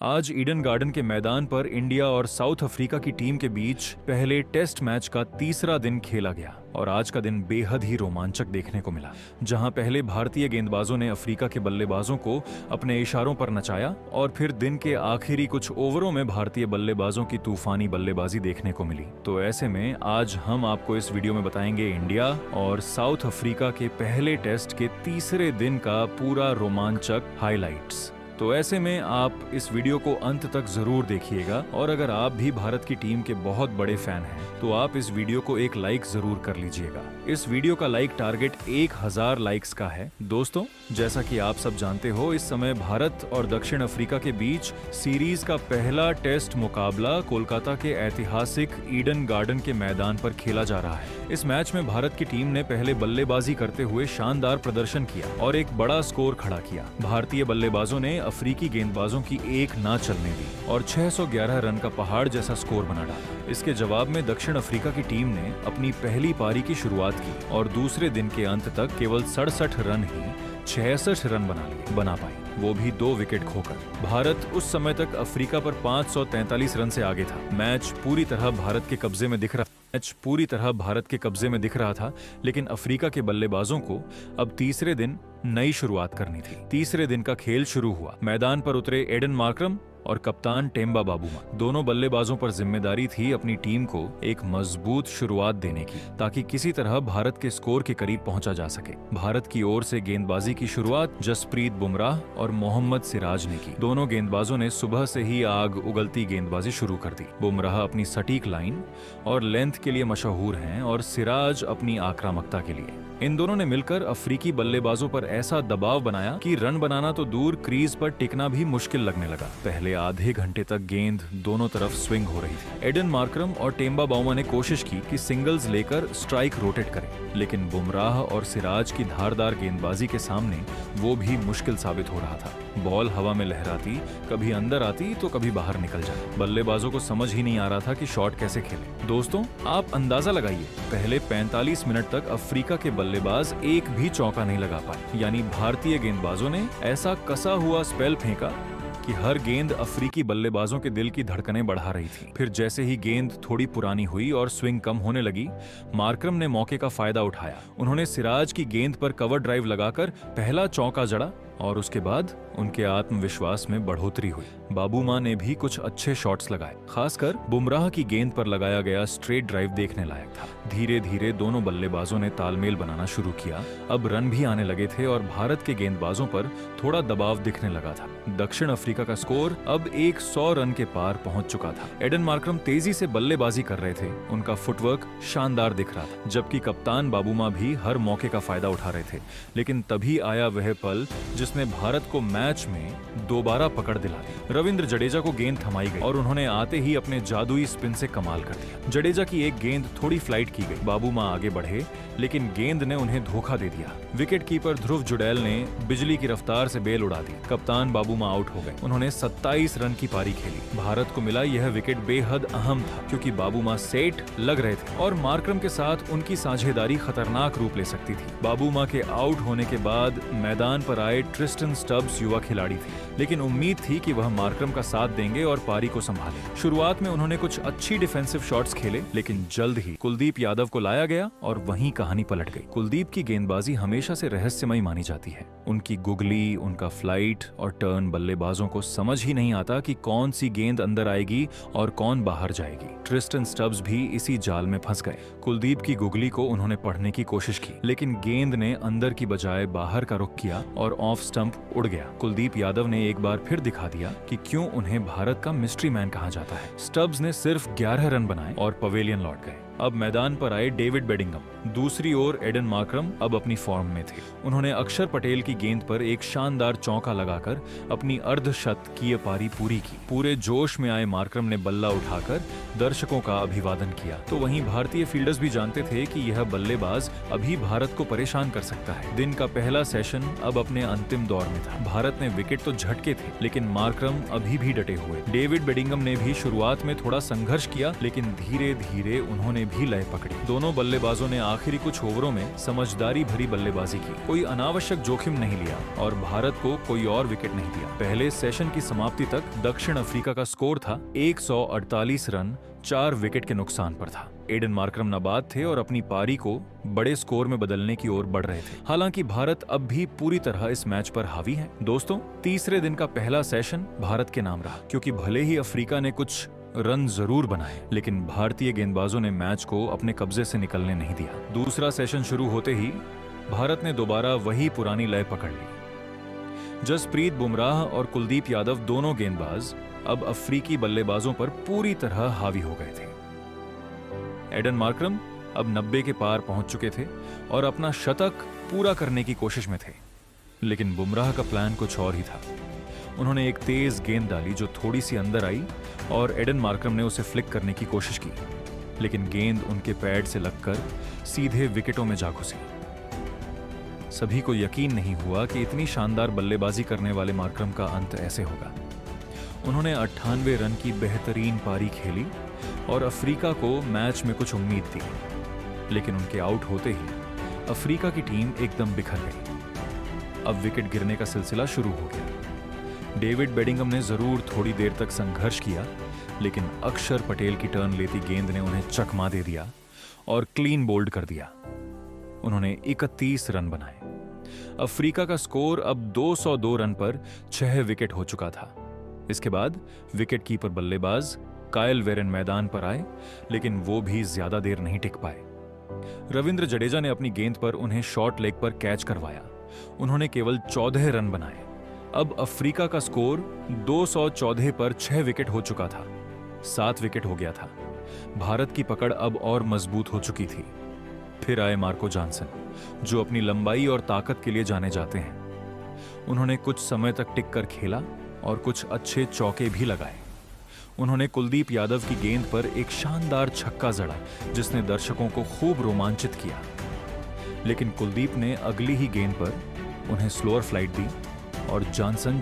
आज Eden garden के मैदान पर इंडिया और साउथ अफ्रीका की टीम के बीच पहले टेस्ट मैच का तीसरा दिन खेला गया और आज का दिन बेहद ही रोमांचक देखने को मिला, जहां पहले भारतीय गेंदबाजों ने अफ्रीका के बल्लेबाजों को अपने इशारों पर नचाया और फिर दिन के आखिरी कुछ ओवरों में भारतीय बल्लेबाजों की तूफानी बल्लेबाजी देखने को मिली। तो ऐसे में आज हम आपको इस वीडियो में बताएंगे इंडिया और साउथ अफ्रीका के पहले टेस्ट के तीसरे दिन का पूरा रोमांचक हाइलाइट्स। तो ऐसे में आप इस वीडियो को अंत तक जरूर देखिएगा और अगर आप भी भारत की टीम के बहुत बड़े फैन हैं तो आप इस वीडियो को एक लाइक जरूर कर लीजिएगा। इस वीडियो का लाइक टारगेट 1000 लाइक्स का है। दोस्तों, जैसा कि आप सब जानते हो, इस समय भारत और दक्षिण अफ्रीका के बीच सीरीज का पहला टेस्ट मुकाबला कोलकाता के ऐतिहासिक ईडन गार्डन के मैदान पर खेला जा रहा है। इस मैच में भारत की टीम ने पहले बल्लेबाजी करते हुए शानदार प्रदर्शन किया और एक बड़ा स्कोर खड़ा किया। भारतीय बल्लेबाजों ने अफ्रीकी गेंदबाजों की एक ना चलने दी और 611 रन का पहाड़ जैसा स्कोर बना डाला। इसके जवाब में दक्षिण अफ्रीका की टीम ने अपनी पहली पारी की शुरुआत की और दूसरे दिन के अंत तक केवल 67 रन ही 66 रन बना पाई, वो भी 2 विकेट खोकर। भारत उस समय तक अफ्रीका पर 543 रन से आगे था। मैच पूरी तरह भारत के कब्जे में दिख रहा था, लेकिन अफ्रीका के बल्लेबाजों को अब तीसरे दिन नई शुरुआत करनी थी। तीसरे दिन का खेल शुरू हुआ। मैदान पर उतरे एडन मार्करम और कप्तान टेम्बा बाबूमा। दोनों बल्लेबाजों पर जिम्मेदारी थी अपनी टीम को एक मजबूत शुरुआत देने की, ताकि किसी तरह भारत के स्कोर के करीब पहुंचा जा सके। भारत की ओर से गेंदबाजी की शुरुआत जसप्रीत बुमराह और मोहम्मद सिराज ने की। दोनों गेंदबाजों ने सुबह से ही आग उगलती गेंदबाजी शुरू कर दी। बुमराह अपनी सटीक लाइन और लेंथ के लिए मशहूर हैं और सिराज अपनी आक्रामकता के लिए। इन दोनों ने मिलकर अफ्रीकी बल्लेबाजों पर ऐसा दबाव बनाया कि रन बनाना तो दूर, क्रीज पर टिकना भी मुश्किल लगने लगा। पहले आधे घंटे तक गेंद दोनों तरफ स्विंग हो रही थी। एडन मार्करम और टेम्बा बाउमा ने कोशिश की कि सिंगल्स लेकर स्ट्राइक रोटेट करें, लेकिन बुमराह और सिराज की धारदार गेंदबाजी के सामने वो भी मुश्किल साबित हो रहा था। बॉल हवा में लहराती, कभी अंदर आती तो कभी बाहर निकल जाती। बल्लेबाजों को समझ ही नहीं आ रहा था कि शॉट कैसे खेले। दोस्तों, आप अंदाजा लगाइए, पहले 45 मिनट तक अफ्रीका के बल्लेबाज एक भी चौका नहीं लगा पाए। यानी भारतीय गेंदबाजों ने ऐसा कसा हुआ स्पेल फेंका कि हर गेंद अफ्रीकी बल्लेबाजों के दिल की धड़कनें बढ़ा रही थी। फिर जैसे ही गेंद थोड़ी पुरानी हुई और स्विंग कम होने लगी, मार्करम ने मौके का फायदा उठाया। उन्होंने सिराज की गेंद पर कवर ड्राइव लगाकर पहला चौका जड़ा और उसके बाद उनके आत्मविश्वास में बढ़ोतरी हुई। बाबूमा ने भी कुछ अच्छे शॉट्स लगाए, खासकर बुमराह की गेंद पर लगाया गया स्ट्रेट ड्राइव देखने लायक था। धीरे धीरे दोनों बल्लेबाजों ने तालमेल बनाना शुरू किया। अब रन भी आने लगे थे और भारत के गेंदबाजों पर थोड़ा दबाव दिखने लगा था। दक्षिण अफ्रीका का स्कोर अब 100 रन के पार पहुंच चुका था। एडन मार्करम तेजी से बल्लेबाजी कर रहे थे, उनका फुटवर्क शानदार दिख रहा था, जबकि कप्तान बाबूमा भी हर मौके का फायदा उठा रहे थे। लेकिन तभी आया वह पल जिसने भारत को मैच में दोबारा पकड़ दिला दी। रविंद्र जडेजा को गेंद थमाई गई और उन्होंने आते ही अपने जादुई स्पिन से कमाल कर दिया। जडेजा की एक गेंद थोड़ी फ्लाइट की गई। बाबूमा आगे बढ़े, लेकिन गेंद ने उन्हें धोखा दे दिया। विकेट कीपर ध्रुव जुडैल ने बिजली की रफ्तार से बेल उड़ा दी। कप्तान बाबूमा आउट हो गए। उन्होंने 27 रन की पारी खेली। भारत को मिला यह विकेट बेहद अहम था, क्योंकि बाबूमा सेट लग रहे थे और मार्करम के साथ उनकी साझेदारी खतरनाक रूप ले सकती थी। बाबूमा के आउट होने के बाद मैदान पर आए ट्रिस्टन स्टब्स युवा खिलाड़ी थे, लेकिन उम्मीद थी कि वह मार्करम का साथ देंगे और पारी को संभालें। शुरुआत में उन्होंने कुछ अच्छी डिफेंसिव शॉट्स खेले, लेकिन जल्द ही कुलदीप यादव को लाया गया और वहीं कहानी पलट गई। कुलदीप की गेंदबाजी हमेशा से रहस्यमयी मानी जाती है। उनकी गुगली, उनका फ्लाइट और टर्न बल्लेबाजों को समझ ही नहीं आता कि कौन सी गेंद अंदर आएगी और कौन बाहर जाएगी। ट्रिस्टन स्टब्स भी इसी जाल में फंस गए। कुलदीप की गुगली को उन्होंने पढ़ने की कोशिश की, लेकिन गेंद ने अंदर की बजाय बाहर का रुख किया और ऑफ स्टंप उड़ गया। कुलदीप यादव ने एक बार फिर दिखा दिया कि क्यों उन्हें भारत का मिस्ट्री मैन कहा जाता है। स्टब्स ने सिर्फ 11 रन बनाए और पवेलियन लौट गए। अब मैदान पर आए डेविड बेडिंगम। दूसरी ओर एडन मार्करम अब अपनी फॉर्म में थे। उन्होंने अक्षर पटेल की गेंद पर एक शानदार चौका लगाकर अपनी अर्धशतकीय पारी पूरी की। पूरे जोश में आए मार्करम ने बल्ला उठाकर दर्शकों का अभिवादन किया। तो वहीं भारतीय फील्डर्स भी जानते थे कि यह बल्लेबाज अभी भारत को परेशान कर सकता है। दिन का पहला सेशन अब अपने अंतिम दौर में था। भारत ने विकेट तो झटके थे, लेकिन मार्करम अभी भी डटे हुए। डेविड बेडिंगम ने भी शुरुआत में थोड़ा संघर्ष किया, लेकिन धीरे धीरे उन्होंने भी लय पकड़ी। दोनों बल्लेबाजों ने आखिरी कुछ ओवरों में समझदारी भरी बल्लेबाजी की, कोई अनावश्यक जोखिम नहीं लिया और भारत को कोई और विकेट नहीं दिया। पहले सेशन की समाप्ति तक दक्षिण अफ्रीका का स्कोर था 148 रन 4 विकेट के नुकसान पर था। एडन मार्करम नाबाद थे और अपनी पारी को बड़े स्कोर में बदलने की ओर बढ़ रहे थे। हालांकि भारत अब भी पूरी तरह इस मैच पर हावी है। दोस्तों, तीसरे दिन का पहला सेशन भारत के नाम रहा, क्योंकि भले ही अफ्रीका ने कुछ रन जरूर बनाए, लेकिन भारतीय गेंदबाजों ने मैच को अपने कब्जे से निकलने नहीं दिया। दूसरा सेशन शुरू होते ही भारत ने दोबारा वही पुरानी लय पकड़ ली। जसप्रीत बुमराह और कुलदीप यादव दोनों गेंदबाज अब अफ्रीकी बल्लेबाजों पर पूरी तरह हावी हो गए थे। एडन मार्करम अब 90 के पार पहुंच चुके थे और अपना शतक पूरा करने की कोशिश में थे, लेकिन बुमराह का प्लान कुछ और ही था। उन्होंने एक तेज गेंद डाली जो थोड़ी सी अंदर आई और एडन मार्करम ने उसे फ्लिक करने की कोशिश की, लेकिन गेंद उनके पैड से लगकर सीधे विकेटों में जा घुसी। सभी को यकीन नहीं हुआ कि इतनी शानदार बल्लेबाजी करने वाले मार्करम का अंत ऐसे होगा। उन्होंने 98 रन की बेहतरीन पारी खेली और अफ्रीका को मैच में कुछ उम्मीद थी, लेकिन उनके आउट होते ही अफ्रीका की टीम एकदम बिखर गई। अब विकेट गिरने का सिलसिला शुरू हो गया। डेविड बेडिंगम ने जरूर थोड़ी देर तक संघर्ष किया, लेकिन अक्षर पटेल की टर्न लेती गेंद ने उन्हें चकमा दे दिया और क्लीन बोल्ड कर दिया। उन्होंने 31 रन बनाए। अफ्रीका का स्कोर अब 202 रन पर 6 विकेट हो चुका था। इसके बाद विकेट कीपर बल्लेबाज कायल वेरेन मैदान पर आए, लेकिन वो भी ज्यादा देर नहीं टिक पाए। रविंद्र जडेजा ने अपनी गेंद पर उन्हें शॉर्ट लेग पर कैच करवाया। उन्होंने केवल 14 रन बनाए। अब अफ्रीका का स्कोर 214 पर 6 विकेट हो चुका था। 7 विकेट हो गया था। भारत की पकड़ अब और मजबूत हो चुकी थी। फिर आए मार्को जॉनसन, जो अपनी लंबाई और ताकत के लिए जाने जाते हैं। उन्होंने कुछ समय तक टिक कर खेला और कुछ अच्छे चौके भी लगाए। उन्होंने कुलदीप यादव की गेंद पर एक शानदार छक्का जड़ा, जिसने दर्शकों को खूब रोमांचित किया। लेकिन कुलदीप ने अगली ही गेंद पर उन्हें स्लोअर फ्लाइट दी और जॉनसन